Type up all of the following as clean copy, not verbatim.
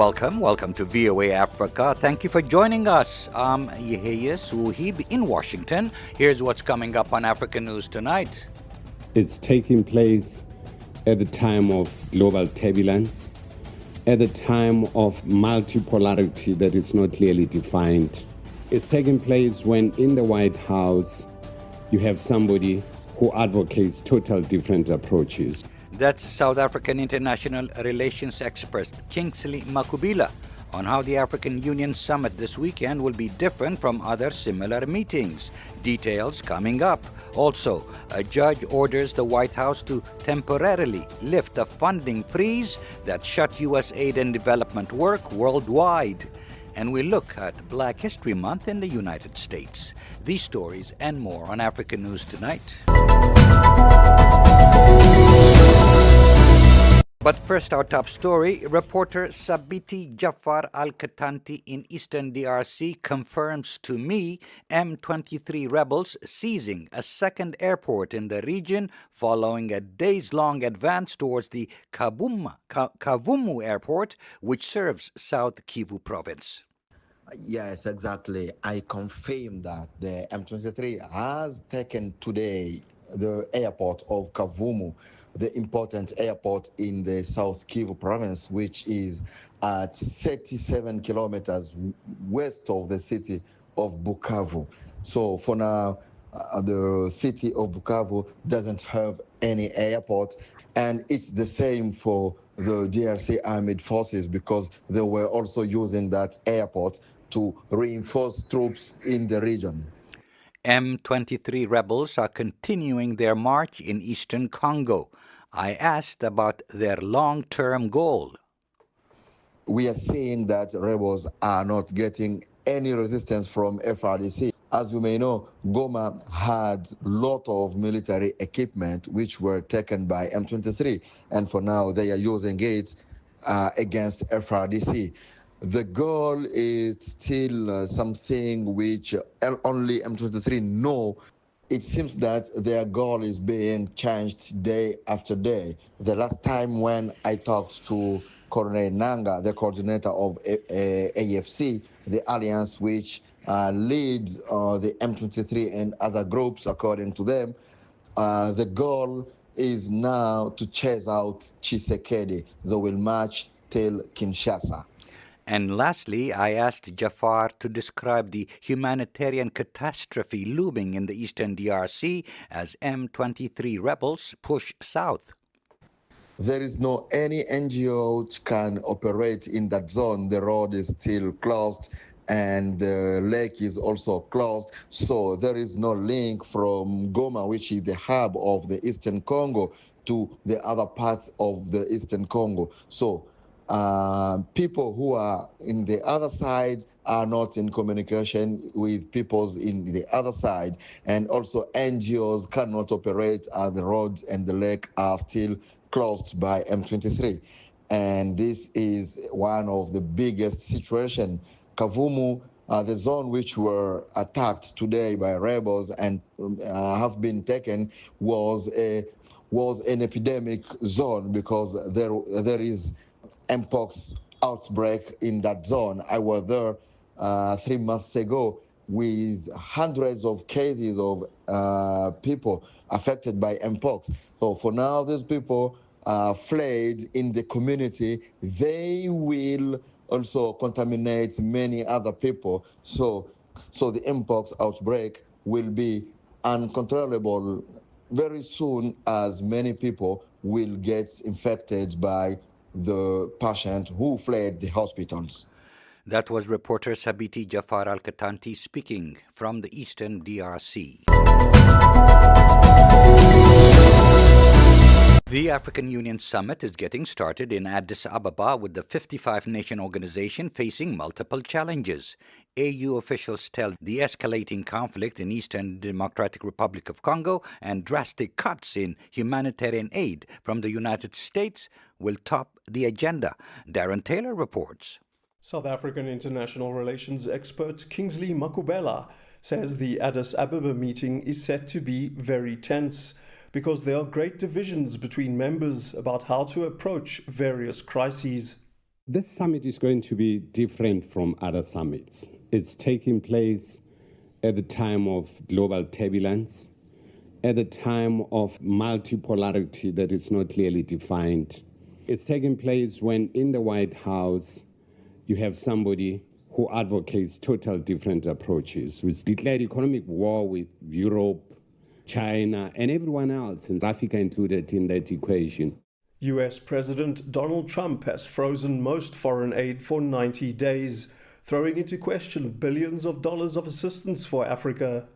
Welcome to VOA Africa. Thank you for joining us. I'm Yehia Suhib in Washington. Here's what's coming up on African News tonight. It's taking place at the time of global turbulence, at the time of multipolarity that is not clearly defined. It's taking place when in the White House you have somebody who advocates total different approaches. That's South African international relations expert Kingsley Makubila on how the African Union summit this weekend will be different from other similar meetings. Details coming up. Also, a judge orders the White House to temporarily lift a funding freeze that shut U.S. aid and development work worldwide. And we look at Black History Month in the United States. These stories and more on African News tonight. But first, our top story. Reporter Sabiti Jafar Al-Katanti in eastern DRC confirms to me M23 rebels seizing a second airport in the region following a days-long advance towards the Kavumu airport, which serves South Kivu province. Yes, exactly. I confirm that the M23 has taken today the airport of Kavumu, the important airport in the South Kivu province, which is at 37 kilometers west of the city of Bukavu. So for now, the city of Bukavu doesn't have any airport, and it's the same for the DRC armed forces because they were also using that airport to reinforce troops in the region. M23 rebels are continuing their march in eastern Congo. I asked about their long-term goal. We are seeing that rebels are not getting any resistance from FRDC. As you may know, Goma had a lot of military equipment which were taken by M23, and for now they are using it against FRDC. The goal is still something which only M23 know. It seems that their goal is being changed day after day. The last time when I talked to Colonel Nanga, the coordinator of AFC, the alliance which leads the M23 and other groups, according to them, the goal is now to chase out Tshisekedi. They will march till Kinshasa. And lastly, I asked Jafar to describe the humanitarian catastrophe looming in the eastern DRC as M23 rebels push south. There is no any NGO which can operate in that zone. The road is still closed and the lake is also closed. So there is no link from Goma, which is the hub of the Eastern Congo, to the other parts of the Eastern Congo. So people who are in the other side are not in communication with peoples in the other side, and also NGOs cannot operate as the roads and the lake are still closed by M23. And this is one of the biggest situations. Kavumu, the zone which were attacked today by rebels and have been taken, was an epidemic zone because there is Mpox outbreak in that zone. I was there 3 months ago with hundreds of cases of people affected by Mpox. So for now, these people fled in the community. They will also contaminate many other people. So the Mpox outbreak will be uncontrollable very soon, as many people will get infected by the patient who fled the hospitals. That was reporter Sabiti Jafar Al-Katanti speaking from the eastern DRC. The African Union Summit is getting started in Addis Ababa, with the 55-nation organization facing multiple challenges. AU officials tell the escalating conflict in Eastern Democratic Republic of Congo and drastic cuts in humanitarian aid from the United States will top the agenda. Darren Taylor reports. South African international relations expert Kingsley Makubela says the Addis Ababa meeting is set to be very tense because there are great divisions between members about how to approach various crises. This summit is going to be different from other summits. It's taking place at the time of global turbulence, at the time of multipolarity that is not clearly defined. It's taking place when in the White House you have somebody who advocates total different approaches, who's declared economic war with Europe, China, and everyone else, and Africa included in that equation. US President Donald Trump has frozen most foreign aid for 90 days, throwing into question billions of dollars of assistance for Africa.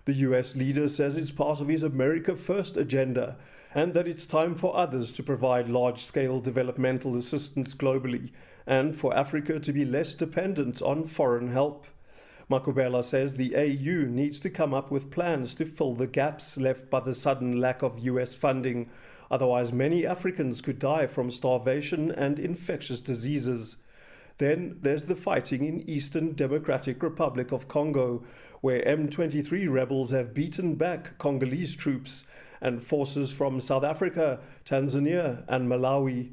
The US leader says it's part of his America First agenda and that it's time for others to provide large-scale developmental assistance globally and for Africa to be less dependent on foreign help. Makubela says the AU needs to come up with plans to fill the gaps left by the sudden lack of US funding. Otherwise, many Africans could die from starvation and infectious diseases. Then there's the fighting in Eastern Democratic Republic of Congo, where M23 rebels have beaten back Congolese troops and forces from South Africa, Tanzania, and Malawi.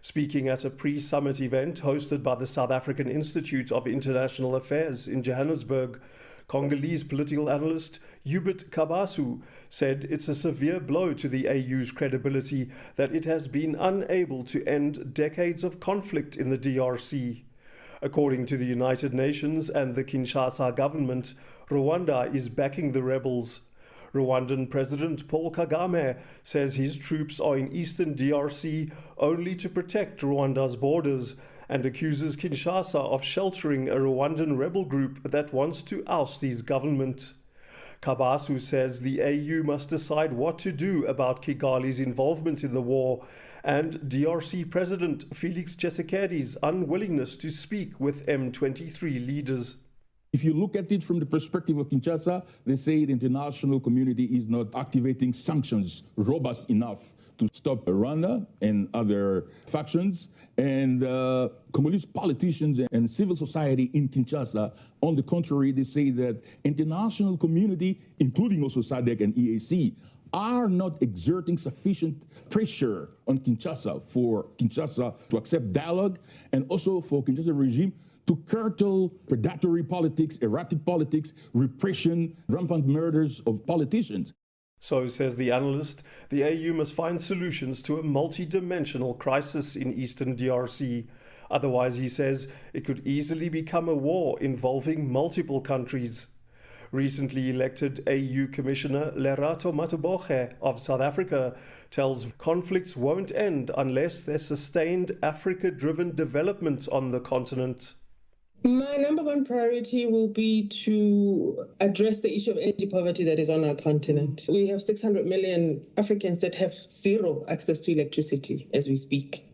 Speaking at a pre-summit event hosted by the South African Institute of International Affairs in Johannesburg, Congolese political analyst Hubert Kabasu said it's a severe blow to the AU's credibility that it has been unable to end decades of conflict in the DRC. According to the United Nations and the Kinshasa government, Rwanda is backing the rebels. Rwandan President Paul Kagame says his troops are in eastern DRC only to protect Rwanda's borders and accuses Kinshasa of sheltering a Rwandan rebel group that wants to oust his government. Kabasu says the AU must decide what to do about Kigali's involvement in the war and DRC President Felix Tshisekedi's unwillingness to speak with M23 leaders. If you look at it from the perspective of Kinshasa, they say the international community is not activating sanctions robust enough to stop Rwanda and other factions. And Congolese politicians and civil society in Kinshasa, on the contrary, they say that international community, including also SADC and EAC, are not exerting sufficient pressure on Kinshasa for Kinshasa to accept dialogue and also for Kinshasa regime to curtail predatory politics, erratic politics, repression, rampant murders of politicians. So, says the analyst, the AU must find solutions to a multi-dimensional crisis in eastern DRC. Otherwise, he says, it could easily become a war involving multiple countries. Recently elected AU Commissioner Lerato Matuboge of South Africa tells conflicts won't end unless there's sustained Africa-driven development on the continent. My number one priority will be to address the issue of energy poverty that is on our continent. We have 600 million Africans that have zero access to electricity as we speak.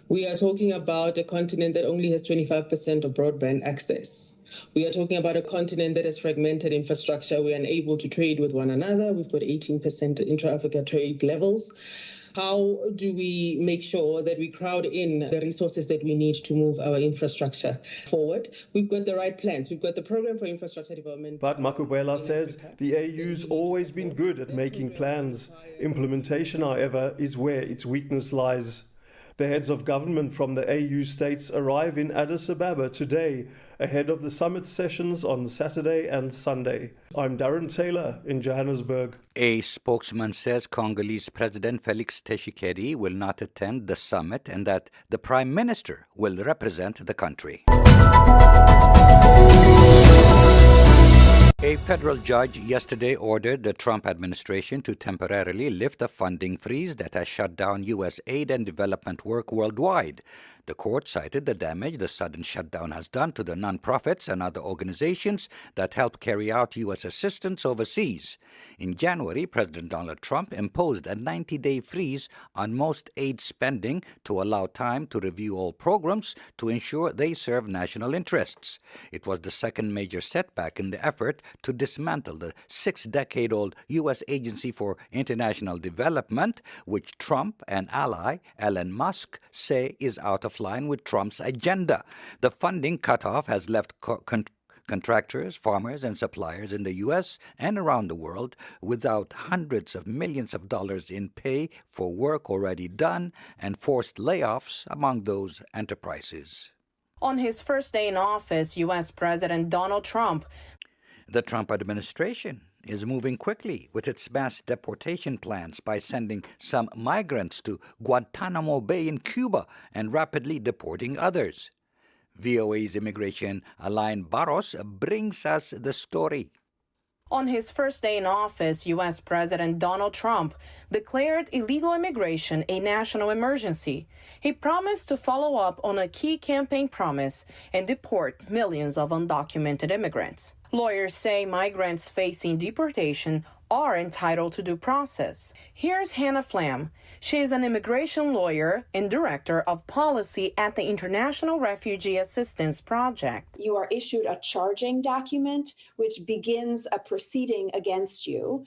We are talking about a continent that only has 25% of broadband access. We are talking about a continent that has fragmented infrastructure. We are unable to trade with one another. We've got 18% intra-Africa trade levels. How do we make sure that we crowd in the resources that we need to move our infrastructure forward? We've got the right plans. We've got the program for infrastructure development. But Makubela says the AU's always been good at making plans. Implementation, however, is where its weakness lies. The heads of government from the AU states arrive in Addis Ababa today, ahead of the summit sessions on Saturday and Sunday. I'm Darren Taylor in Johannesburg. A spokesman says Congolese President Felix Tshisekedi will not attend the summit and that the Prime Minister will represent the country. A federal judge yesterday ordered the Trump administration to temporarily lift a funding freeze that has shut down U.S. aid and development work worldwide. The court cited the damage the sudden shutdown has done to the nonprofits and other organizations that help carry out U.S. assistance overseas. In January, President Donald Trump imposed a 90-day freeze on most aid spending to allow time to review all programs to ensure they serve national interests. It was the second major setback in the effort to dismantle the 6-decade-old U.S. Agency for International Development, which Trump and ally Elon Musk say is out of line with Trump's agenda. The funding cutoff has left Contractors, farmers, and suppliers in the U.S. and around the world without hundreds of millions of dollars in pay for work already done and forced layoffs among those enterprises. On his first day in office, U.S. President Donald Trump. The Trump administration is moving quickly with its mass deportation plans by sending some migrants to Guantanamo Bay in Cuba and rapidly deporting others. VOA's immigration Alain Barros brings us the story. On his first day in office, U.S. President Donald Trump declared illegal immigration a national emergency. He promised to follow up on a key campaign promise and deport millions of undocumented immigrants. Lawyers say migrants facing deportation are entitled to due process. Here's Hannah Flam. She is an immigration lawyer and director of policy at the International Refugee Assistance Project. You are issued a charging document which begins a proceeding against you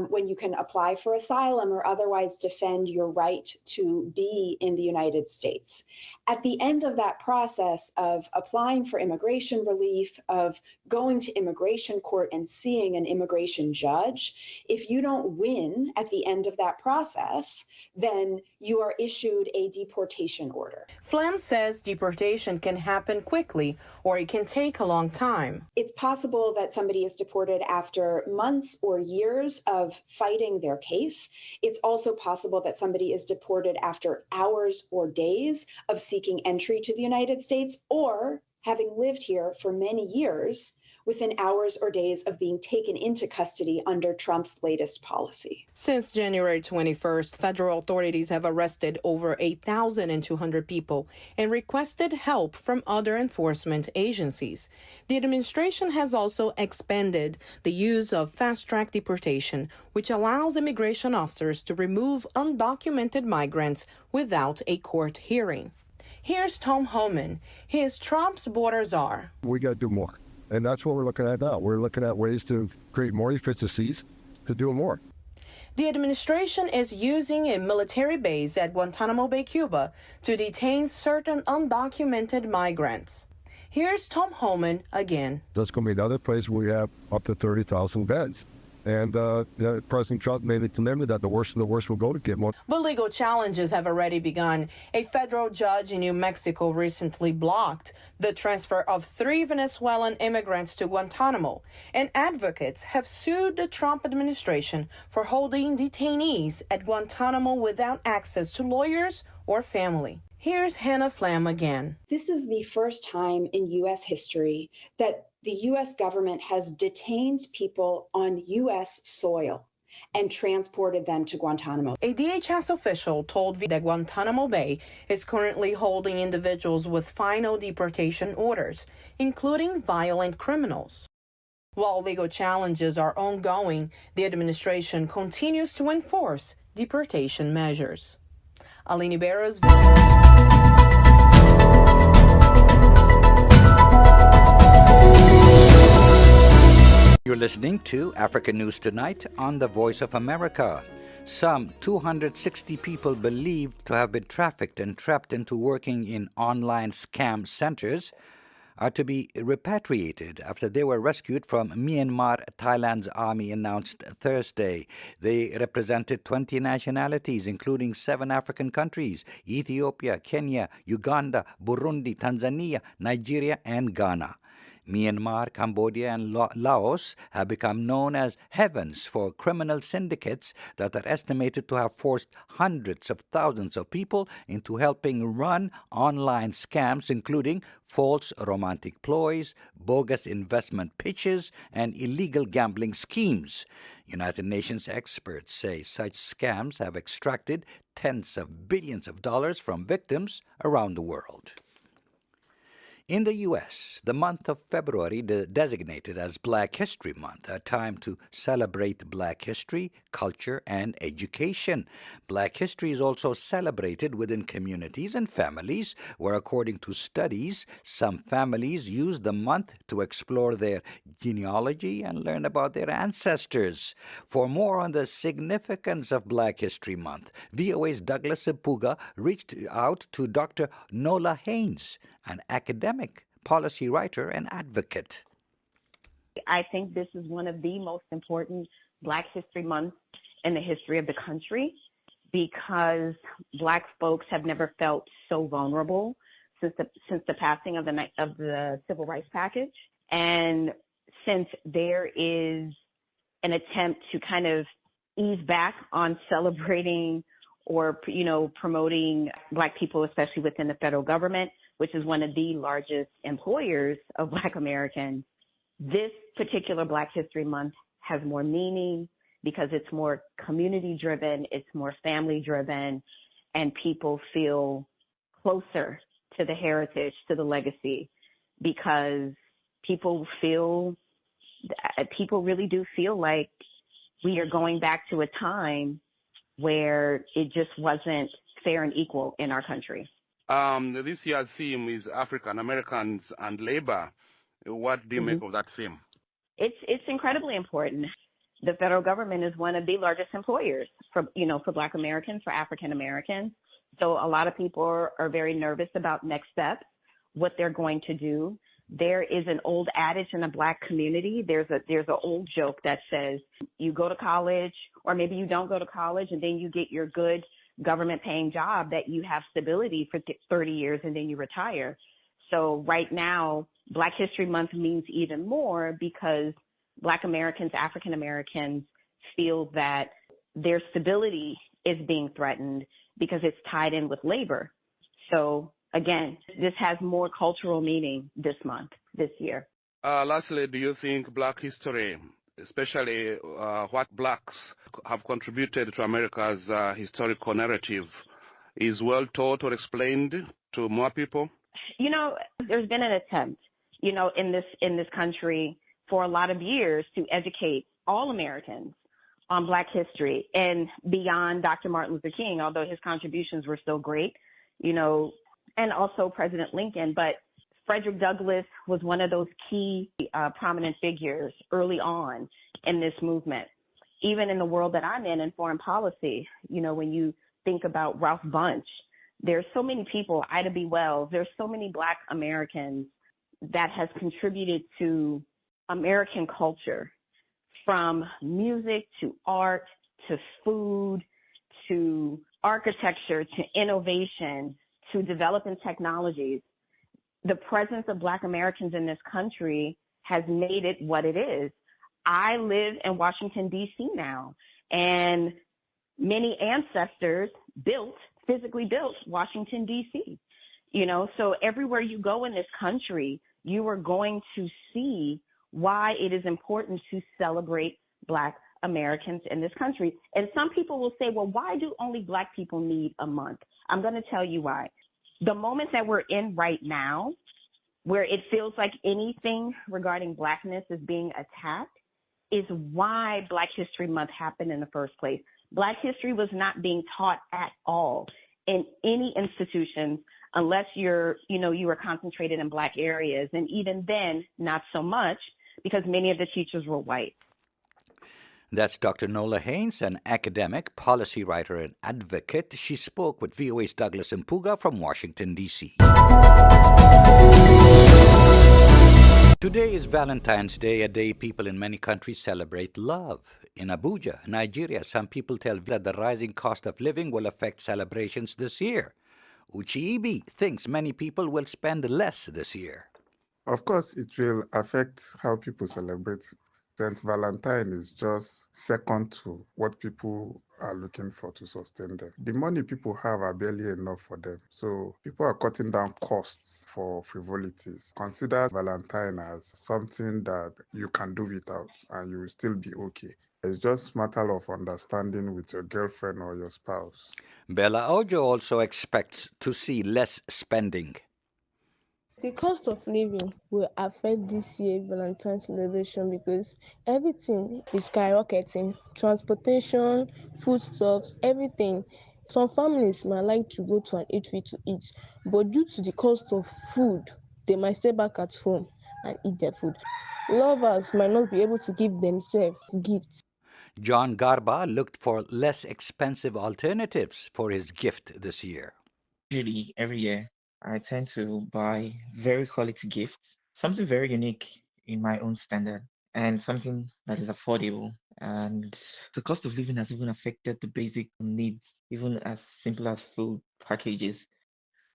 when you can apply for asylum or otherwise defend your right to be in the United States. At the end of that process of applying for immigration relief, of going to immigration court and seeing an immigration judge, if you don't win at the end of that process, then you are issued a deportation order. Flam says deportation can happen quickly or it can take a long time. It's possible that somebody is deported after months or years of fighting their case. It's also possible that somebody is deported after hours or days of seeking entry to the United States or having lived here for many years within hours or days of being taken into custody under Trump's latest policy. Since January 21st, federal authorities have arrested over 8,200 people and requested help from other enforcement agencies. The administration has also expanded the use of fast-track deportation, which allows immigration officers to remove undocumented migrants without a court hearing. Here's Tom Homan. He is Trump's border czar. We got to do more. And that's what we're looking at now. We're looking at ways to create more efficiencies to do more. The administration is using a military base at Guantanamo Bay, Cuba, to detain certain undocumented migrants. Here's Tom Homan again. That's going to be another place where we have up to 30,000 beds. And President Trump made a commitment that the worst of the worst will go to get more. But legal challenges have already begun. A federal judge in New Mexico recently blocked the transfer of 3 Venezuelan immigrants to Guantanamo, and advocates have sued the Trump administration for holding detainees at Guantanamo without access to lawyers or family. Here's Hannah Flam again. This is the first time in U.S. history that the U.S. government has detained people on U.S. soil and transported them to Guantanamo. A DHS official told that Guantanamo Bay is currently holding individuals with final deportation orders, including violent criminals. While legal challenges are ongoing, the administration continues to enforce deportation measures. Aline Barros. You're listening to African News Tonight on the Voice of America. Some 260 people believed to have been trafficked and trapped into working in online scam centers are to be repatriated after they were rescued from Myanmar, Thailand's army announced Thursday. They represented 20 nationalities, including 7 African countries: Ethiopia, Kenya, Uganda, Burundi, Tanzania, Nigeria, and Ghana. Myanmar, Cambodia, and Laos have become known as heavens for criminal syndicates that are estimated to have forced hundreds of thousands of people into helping run online scams, including false romantic ploys, bogus investment pitches, and illegal gambling schemes. United Nations experts say such scams have extracted tens of billions of dollars from victims around the world. In the U.S., the month of February designated as Black History Month, a time to celebrate Black history, culture, and education. Black history is also celebrated within communities and families, where, according to studies, some families use the month to explore their genealogy and learn about their ancestors. For more on the significance of Black History Month, VOA's Douglas Puga reached out to Dr. Nola Haynes, an academic, policy writer, and advocate. I think this is one of the most important Black History Months in the history of the country because Black folks have never felt so vulnerable since the passing of the Civil Rights Package. And since there is an attempt to kind of ease back on celebrating or, promoting Black people, especially within the federal government, which is one of the largest employers of Black Americans, this particular Black History Month has more meaning because it's more community driven, it's more family driven, and people feel closer to the heritage, to the legacy, because people really do feel like we are going back to a time where it just wasn't fair and equal in our country. This year's theme is African Americans and labor. What do you make of that theme? It's incredibly important. The federal government is one of the largest employers for Black Americans, for African Americans. So a lot of people are very nervous about next steps, what they're going to do. There is an old adage in the Black community. There's an old joke that says you go to college, or maybe you don't go to college, and then you get your good government paying job that you have stability for 30 years and then you retire. So right now, Black History Month means even more because Black Americans, African Americans feel that their stability is being threatened because it's tied in with labor. So again, this has more cultural meaning this month, this year. Lastly, do you think Black history, especially what Blacks have contributed to America's historical narrative, is well taught or explained to more people? There's been an attempt, in this country for a lot of years to educate all Americans on Black history and beyond Dr. Martin Luther King, although his contributions were still great, and also President Lincoln. But Frederick Douglass was one of those key prominent figures early on in this movement. Even in the world that I'm in foreign policy, when you think about Ralph Bunche, there's so many people, Ida B. Wells, there's so many Black Americans that has contributed to American culture, from music to art to food to architecture to innovation to developing technologies. The presence of Black Americans in this country has made it what it is. I live in Washington, D.C. now, and many ancestors physically built Washington, D.C. So everywhere you go in this country, you are going to see why it is important to celebrate Black Americans in this country. And some people will say, well, why do only Black people need a month? I'm going to tell you why. The moment that we're in right now, where it feels like anything regarding Blackness is being attacked, is why Black History Month happened in the first place. Black history was not being taught at all in any institutions unless you were concentrated in Black areas. And even then, not so much, because many of the teachers were white. That's Dr. Nola Haynes, an academic, policy writer, and advocate. She spoke with VOA's Douglas Mpuga from Washington, D.C. Today is Valentine's Day, a day people in many countries celebrate love. In Abuja, Nigeria, some people tell that the rising cost of living will affect celebrations this year. Uchiibi thinks many people will spend less this year. Of course, it will affect how people celebrate. St. Valentine is just second to what people are looking for to sustain them. The money people have are barely enough for them. So people are cutting down costs for frivolities. Consider Valentine as something that you can do without and you will still be okay. It's just a matter of understanding with your girlfriend or your spouse. Bella Ojo also expects to see less spending. The cost of living will affect this year's Valentine celebration because everything is skyrocketing. Transportation, foodstuffs, everything. Some families might like to go to an eatery to eat, but due to the cost of food, they might stay back at home and eat their food. Lovers might not be able to give themselves gifts. John Garba looked for less expensive alternatives for his gift this year. Usually, every year, I tend to buy very quality gifts, something very unique in my own standard. and something that is affordable. And the cost of living has even affected the basic needs, even as simple as food packages.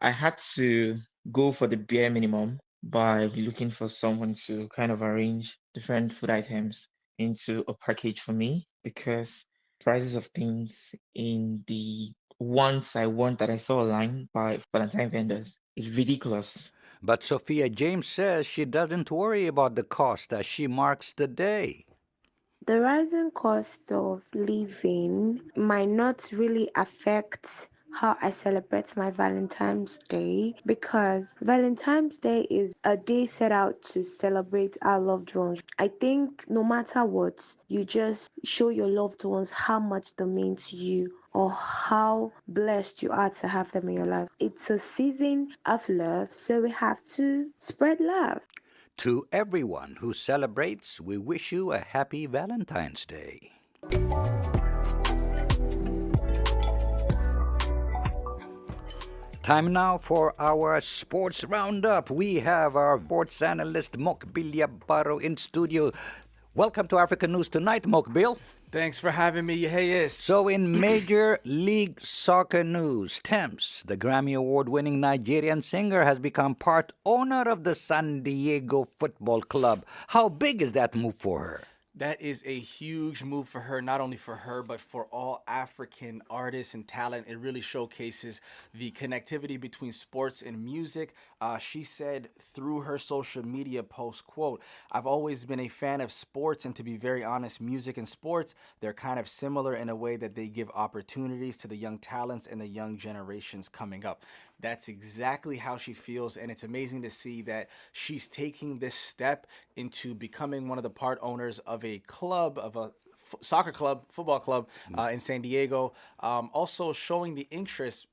I had to go for the bare minimum by looking for someone to kind of arrange different food items into a package for me because prices of things in the ones I want that I saw online by Valentine vendors is ridiculous. But Sophia James says she doesn't worry about the cost as she marks the day. The rising cost of living might not really affect how I celebrate my Valentine's Day because Valentine's Day is a day set out to celebrate our loved ones. I think no matter what, you just show your loved ones how much they mean to you or how blessed you are to have them in your life. It's a season of love, so we have to spread love. To everyone who celebrates, we wish you a happy Valentine's Day. Time now for our sports roundup. We have our sports analyst Mokbil Baro in studio. Welcome to Africa News Tonight, Mokbil. Thanks for having me. Hey, yes. So in Major League Soccer news, Thames, the Grammy Award-winning Nigerian singer, has become part owner of the San Diego Football Club. How big is that move for her? That is a huge move for her, not only for her, but for all African artists and talent. It really showcases the connectivity between sports and music. She said through her social media post, quote, "I've always been a fan of sports, and to be very honest, music and sports, they're kind of similar in a way that they give opportunities to the young talents and the young generations coming up." That's exactly how she feels, and it's amazing to see that she's taking this step into becoming one of the part owners of a club, of a soccer club, football club in San Diego. Also showing the interest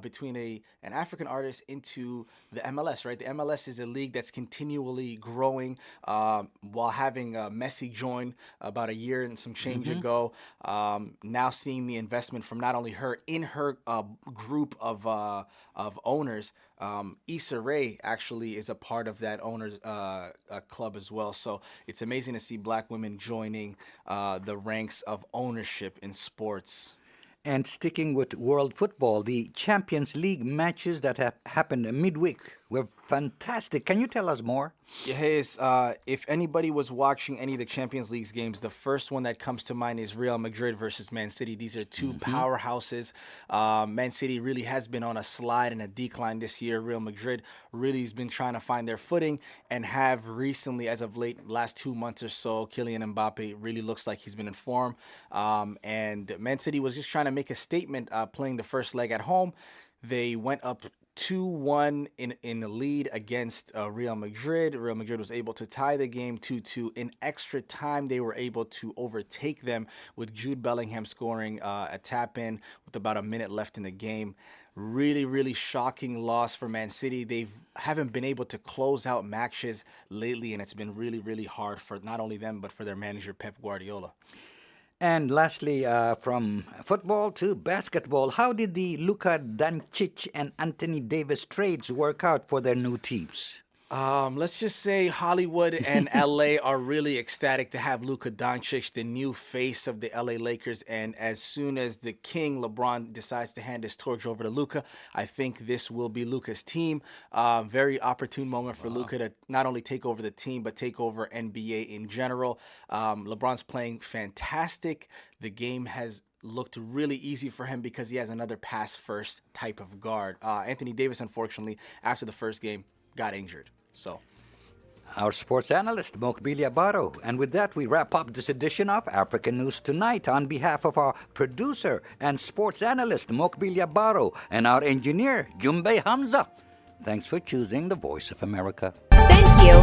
between an African artist into the MLS, right? The MLS is a league that's continually growing while having Messi join about a year and some change ago. Now seeing the investment from not only her in her group of owners. Issa Rae actually is a part of that owners club as well. So it's amazing to see black women joining the ranks of ownership in sports. And sticking with world football, the Champions League matches that have happened midweek were fantastic. Can you tell us more? Yes, if anybody was watching any of the Champions League games, the first one that comes to mind is Real Madrid versus Man City. These are two powerhouses. Man City really has been on a slide and a decline this year. Real Madrid really has been trying to find their footing and have recently, as of late, last 2 months or so, Kylian Mbappe really looks like he's been in form. And Man City was just trying to make a statement playing the first leg at home. They went up 2-1 in the lead against Real Madrid. Real Madrid was able to tie the game 2-2. In extra time, they were able to overtake them with Jude Bellingham scoring a tap-in with about a minute left in the game. Really, really shocking loss for Man City. They haven't been able to close out matches lately, and it's been really, really hard for not only them, but for their manager, Pep Guardiola. And lastly, from football to basketball, how did the Luka Doncic and Anthony Davis trades work out for their new teams? Let's just say Hollywood and LA are really ecstatic to have Luka Doncic, the new face of the LA Lakers. And as soon as the king, LeBron, decides to hand his torch over to Luka, I think this will be Luka's team. Very opportune moment for Luka to not only take over the team, but take over NBA in general. LeBron's playing fantastic. The game has looked really easy for him because he has another pass-first type of guard. Anthony Davis, unfortunately, after the first game, got injured. So, our sports analyst, Mokbil Baro. And with that, we wrap up this edition of African News Tonight. On behalf of our producer and sports analyst, Mokbil Baro, and our engineer, Jumbe Hamza, thanks for choosing the Voice of America. Thank